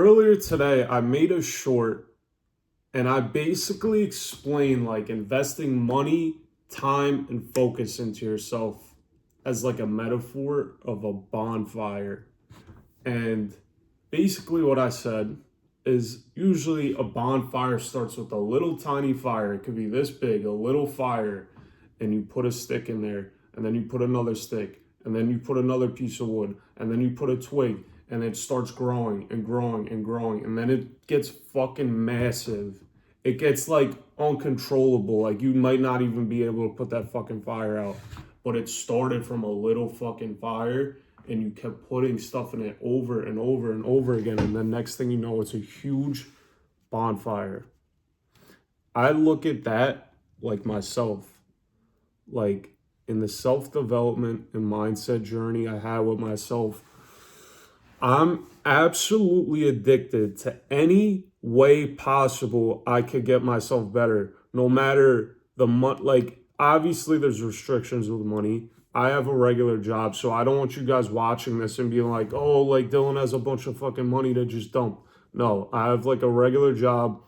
Earlier today, I made a short and I basically explained like investing money, time, and focus into yourself as like a metaphor of a bonfire. And basically, what I said is usually a bonfire starts with a little tiny fire. It could be this big, a little fire, and you put a stick in there, and then you put another stick, and then you put another piece of wood, and then you put a twig, and it starts growing and growing and growing, and then it gets fucking massive. It gets like uncontrollable. Like you might not even be able to put that fucking fire out. But it started from a little fucking fire and you kept putting stuff in it over and over and over again. And then next thing you know, it's a huge bonfire. I look at that like myself, like in the self development and mindset journey I had with myself. I'm absolutely addicted to any way possible I could get myself better, no matter the month. Like, obviously, there's restrictions with money. I have a regular job, so I don't want you guys watching this and being like, oh, like Dylan has a bunch of fucking money to just dump. No, I have like a regular job,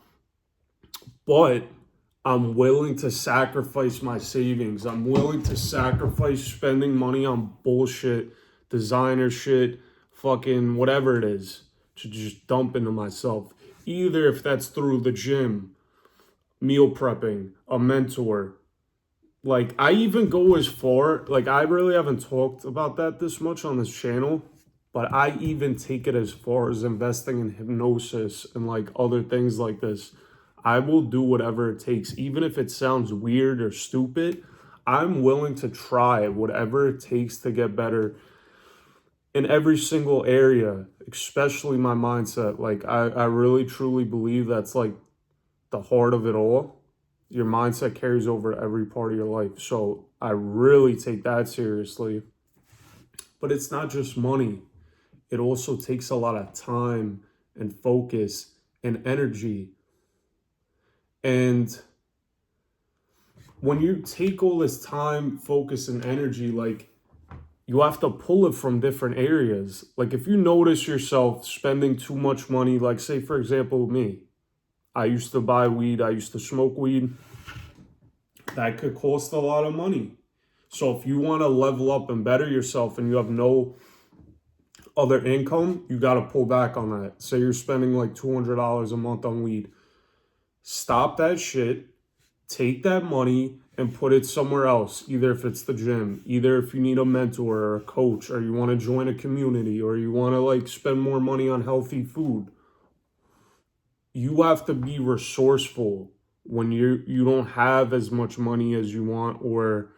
but I'm willing to sacrifice my savings. I'm willing to sacrifice spending money on bullshit, designer shit, fucking whatever it is, to just dump into myself. Either if that's through the gym, meal prepping, a mentor. Like, I even go as far, like, I really haven't talked about that this much on this channel, but I even take it as far as investing in hypnosis and like other things like this. I will do whatever it takes, even if it sounds weird or stupid. I'm willing to try whatever it takes to get better in every single area, especially my mindset. Like, I really truly believe that's like the heart of it all. Your mindset carries over to every part of your life. So I really take that seriously. But it's not just money, it also takes a lot of time and focus and energy. And when you take all this time, focus, and energy, like you have to pull it from different areas. Like if you notice yourself spending too much money, like say, for example, me, I used to buy weed, I used to smoke weed. That could cost a lot of money. So if you want to level up and better yourself and you have no other income, you got to pull back on that. Say you're spending like $200 a month on weed. Stop that shit. Take that money and put it somewhere else. Either if it's the gym, either if you need a mentor or a coach, or you want to join a community, or you want to like spend more money on healthy food. You have to be resourceful when you don't have as much money as you want, or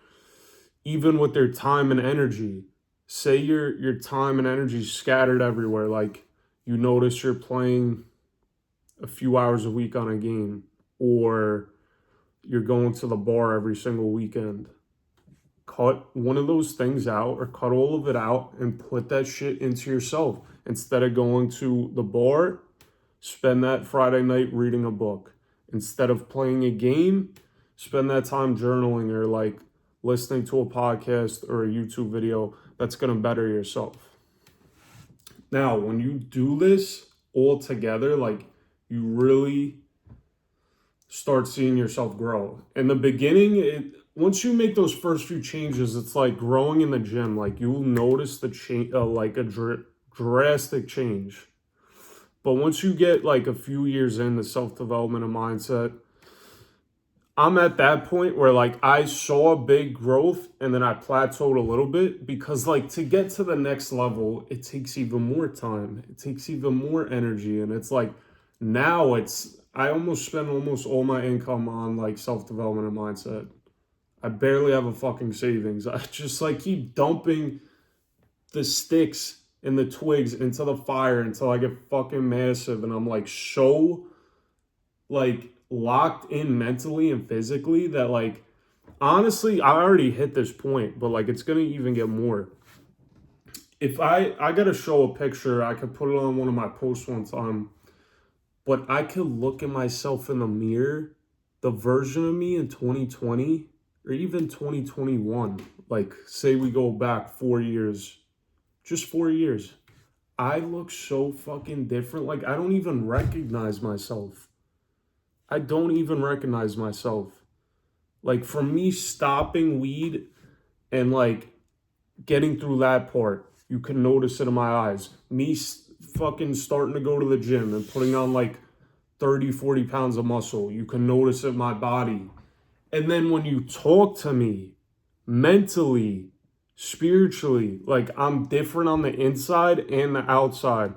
even with their time and energy. Say your time and energy is scattered everywhere. Like you notice you're playing a few hours a week on a game, or you're going to the bar every single weekend. Cut one of those things out, or cut all of it out and put that shit into yourself. Instead of going to the bar, spend that Friday night reading a book. Instead of playing a game, spend that time journaling or like listening to a podcast or a YouTube video that's going to better yourself. Now, when you do this all together, like you really start seeing yourself grow. In the beginning, once you make those first few changes, it's like growing in the gym. Like you'll notice the change, like a drastic change. But once you get like a few years in the self-development and mindset, I'm at that point where like I saw a big growth and then I plateaued a little bit, because like to get to the next level, it takes even more time. It takes even more energy. And it's like now I almost spend almost all my income on like self-development and mindset. I barely have a fucking savings. I just like keep dumping the sticks and the twigs into the fire until I get fucking massive, and I'm like so like locked in mentally and physically that like honestly I already hit this point, but like it's gonna even get more. If I gotta show a picture, I could put it on one of my posts one time, but I could look at myself in the mirror, the version of me in 2020 or even 2021, like say we go back 4 years, just 4 years. I look so fucking different. Like, I don't even recognize myself. I don't even recognize myself. Like, from me stopping weed and like getting through that part, you can notice it in my eyes. Fucking starting to go to the gym and putting on like 30, 40 pounds of muscle, you can notice it in my body. And then when you talk to me mentally, spiritually, like I'm different on the inside and the outside.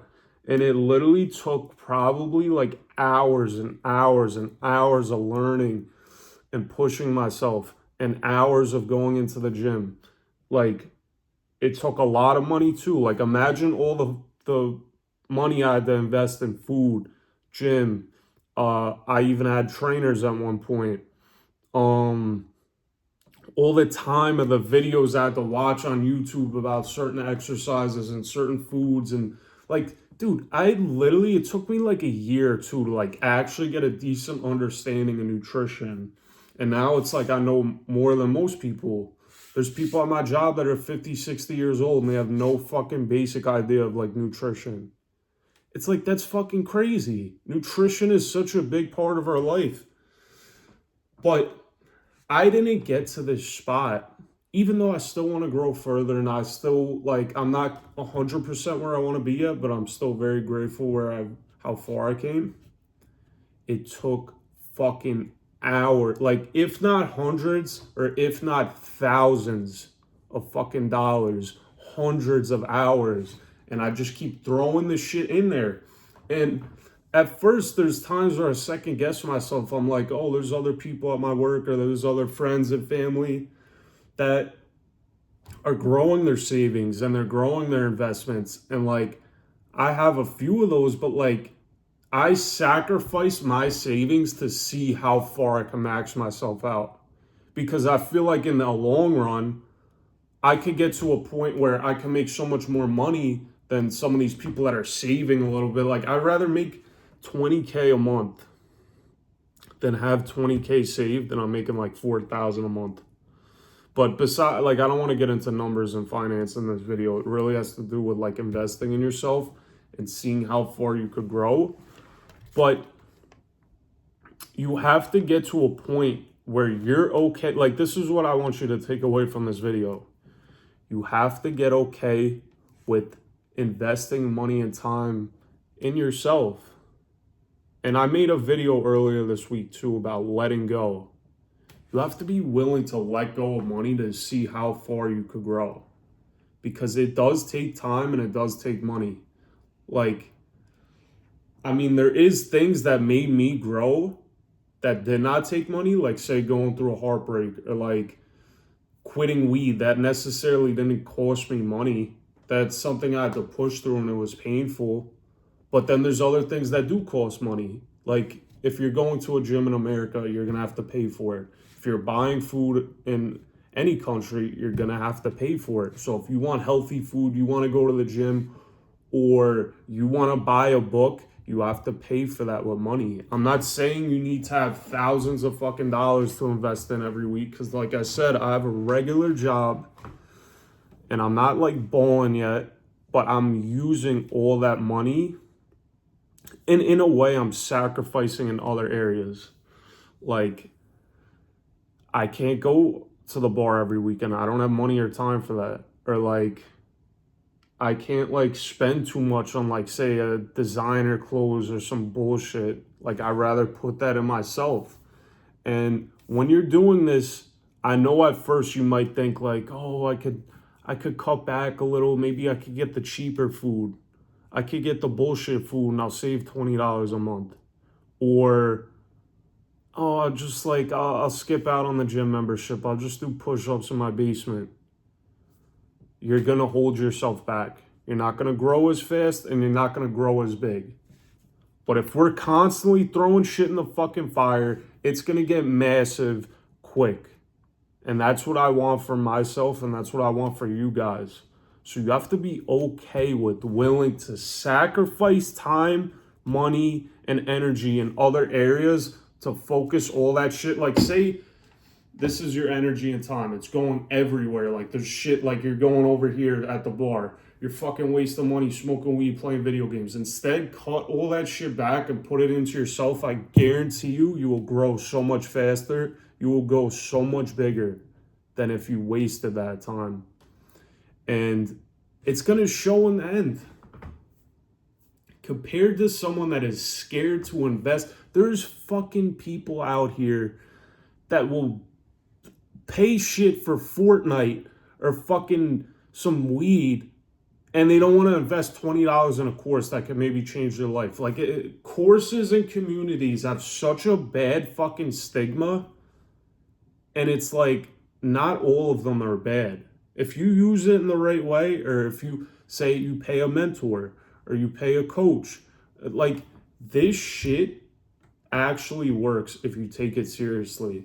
And it literally took probably like hours and hours and hours of learning and pushing myself and hours of going into the gym. Like, it took a lot of money too. Like, imagine all the money I had to invest in food, gym. I even had trainers at one point. Um, all the time of the videos I had to watch on YouTube about certain exercises and certain foods, and like, dude, it took me like a year or two to like actually get a decent understanding of nutrition. And now it's like I know more than most people. There's people at my job that are 50, 60 years old and they have no fucking basic idea of like nutrition. It's like, that's fucking crazy. Nutrition is such a big part of our life. But I didn't get to this spot, even though I still want to grow further and I still like, I'm not 100% where I want to be yet, but I'm still very grateful how far I came. It took fucking hours, like if not hundreds or if not thousands of fucking dollars, hundreds of hours. And I just keep throwing this shit in there. And at first, there's times where I second guess myself. I'm like, oh, there's other people at my work or there's other friends and family that are growing their savings and they're growing their investments. And like, I have a few of those, but like, I sacrifice my savings to see how far I can max myself out. Because I feel like in the long run, I could get to a point where I can make so much more money than some of these people that are saving a little bit. Like, I'd rather make 20K a month than have 20K saved and I'm making like 4,000 a month. But besides, like, I don't want to get into numbers and finance in this video. It really has to do with like investing in yourself and seeing how far you could grow. But you have to get to a point where you're okay. Like, this is what I want you to take away from this video. You have to get okay with investing money and time in yourself. And I made a video earlier this week too about letting go. You have to be willing to let go of money to see how far you could grow. Because it does take time and it does take money. Like, I mean, there is things that made me grow that did not take money, like say going through a heartbreak or like quitting weed that necessarily didn't cost me money. That's something I had to push through and it was painful. But then there's other things that do cost money. Like if you're going to a gym in America, you're going to have to pay for it. If you're buying food in any country, you're going to have to pay for it. So if you want healthy food, you want to go to the gym, or you want to buy a book, you have to pay for that with money. I'm not saying you need to have thousands of fucking dollars to invest in every week. Because like I said, I have a regular job and I'm not like balling yet, but I'm using all that money. And in a way, I'm sacrificing in other areas. Like, I can't go to the bar every weekend. I don't have money or time for that. Or like, I can't like spend too much on like say a designer clothes or some bullshit. Like, I'd rather put that in myself. And when you're doing this, I know at first you might think like, oh, I could cut back a little. Maybe I could get the cheaper food. I could get the bullshit food and I'll save $20 a month. Or, oh, I'll skip out on the gym membership. I'll just do push-ups in my basement. You're going to hold yourself back. You're not going to grow as fast and you're not going to grow as big. But if we're constantly throwing shit in the fucking fire, it's going to get massive quick. And that's what I want for myself and that's what I want for you guys. So you have to be okay with willing to sacrifice time, money, and energy in other areas to focus all that shit. Like, say this is your energy and time. It's going everywhere. Like, there's shit like you're going over here at the bar. you're fucking wasting money smoking weed, playing video games. Instead, cut all that shit back and put it into yourself. I guarantee you will grow so much faster. You will go so much bigger than if you wasted that time. And it's going to show in the end. Compared to someone that is scared to invest, there's fucking people out here that will pay shit for Fortnite or fucking some weed, and they don't want to invest $20 in a course that can maybe change their life. Like, courses and communities have such a bad fucking stigma, and it's like, not all of them are bad. If you use it in the right way, or if you say you pay a mentor or you pay a coach, like, this shit actually works if you take it seriously.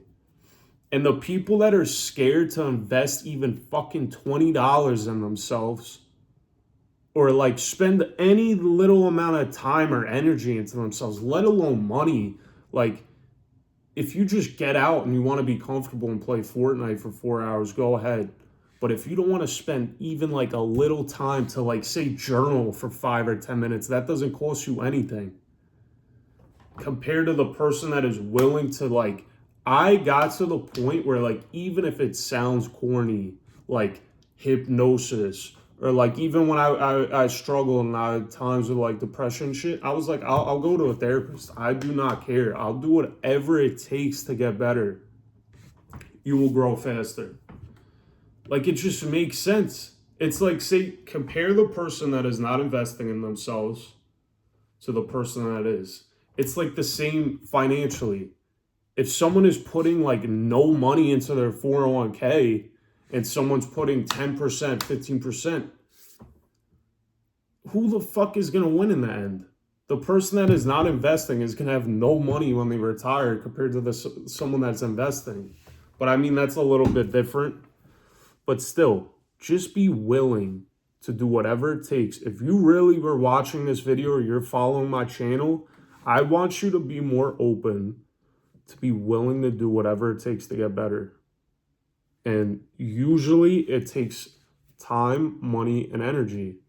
And the people that are scared to invest even fucking $20 in themselves, or like spend any little amount of time or energy into themselves, let alone money, like, if you just get out and you want to be comfortable and play Fortnite for 4 hours, go ahead. But if you don't want to spend even like a little time to, like, say, journal for 5 or 10 minutes, that doesn't cost you anything. Compared to the person that is willing to, like, I got to the point where, like, even if it sounds corny, like hypnosis, or like even when I struggle and I had times with like depression shit, I was like, I'll go to a therapist. I do not care. I'll do whatever it takes to get better. You will grow faster. Like, it just makes sense. It's like, say, compare the person that is not investing in themselves to the person that is. It's like the same financially. If someone is putting like no money into their 401k and someone's putting 10%, 15%, who the fuck is going to win in the end? The person that is not investing is going to have no money when they retire compared to someone that's investing. But I mean, that's a little bit different. But still, just be willing to do whatever it takes. If you really were watching this video or you're following my channel, I want you to be more open, to be willing to do whatever it takes to get better. And usually it takes time, money, and energy.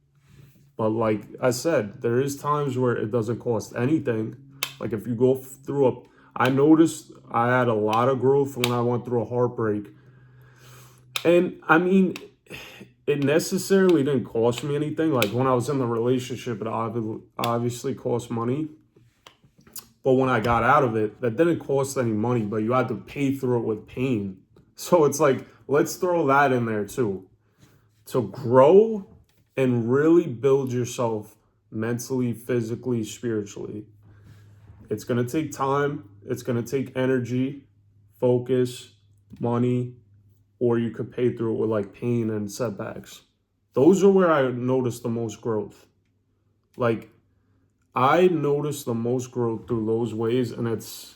But like I said, there is times where it doesn't cost anything. Like, if you go through I noticed I had a lot of growth when I went through a heartbreak. And I mean, it necessarily didn't cost me anything. Like, when I was in the relationship, it obviously cost money. But when I got out of it, that didn't cost any money, but you had to pay through it with pain. So it's like, let's throw that in there too. To grow and really build yourself mentally, physically, spiritually, it's going to take time. It's going to take energy, focus, money, or you could pay through it with like pain and setbacks. Those are where I noticed the most growth. Like, I noticed the most growth through those ways. And it's,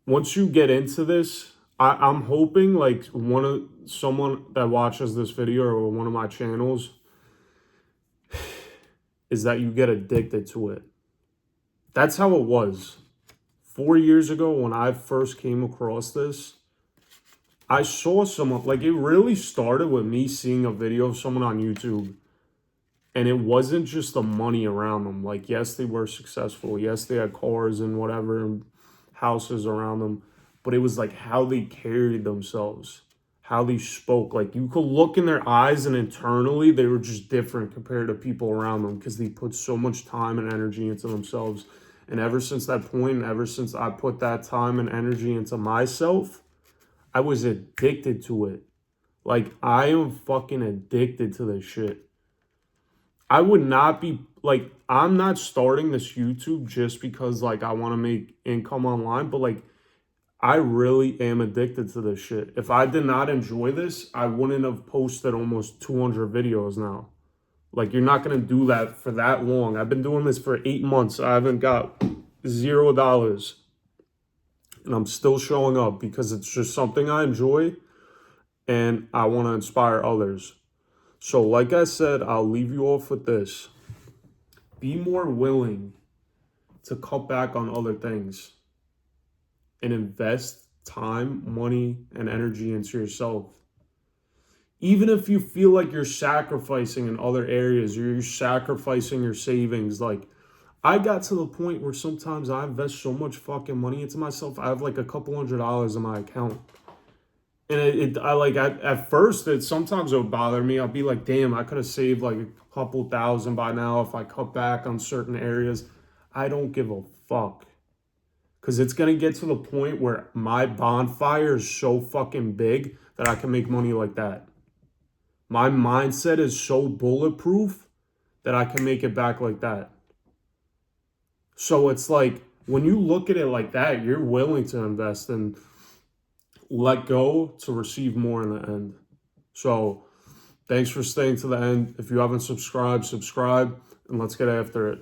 once you get into this, I'm hoping like someone that watches this video or one of my channels is that you get addicted to it. That's how it was. 4 years ago when I first came across this, I saw someone, like, it really started with me seeing a video of someone on YouTube. And it wasn't just the money around them. Like, yes, they were successful. Yes, they had cars and whatever, and houses around them. But it was like how they carried themselves, how they spoke. Like, you could look in their eyes and internally they were just different compared to people around them because they put so much time and energy into themselves. And ever since that point, ever since I put that time and energy into myself, I was addicted to it. Like, I am fucking addicted to this shit. I would not be, like, I'm not starting this YouTube just because, like, I want to make income online, but, like, I really am addicted to this shit. If I did not enjoy this, I wouldn't have posted almost 200 videos now. Like, you're not going to do that for that long. I've been doing this for 8 months. I haven't got $0. And I'm still showing up because it's just something I enjoy and I want to inspire others. So like I said, I'll leave you off with this. Be more willing to cut back on other things and invest time, money, and energy into yourself. Even if you feel like you're sacrificing in other areas, or you're sacrificing your savings, like I got to the point where sometimes I invest so much fucking money into myself. I have like a couple $100 in my account. And I like at first it sometimes it would bother me. I'll be like, damn, I could have saved like a couple thousand by now if I cut back on certain areas. I don't give a fuck. Cause it's gonna get to the point where my bonfire is so fucking big that I can make money like that. My mindset is so bulletproof that I can make it back like that. So it's like when you look at it like that, you're willing to invest and let go to receive more in the end. So thanks for staying to the end. If you haven't subscribed, subscribe and let's get after it.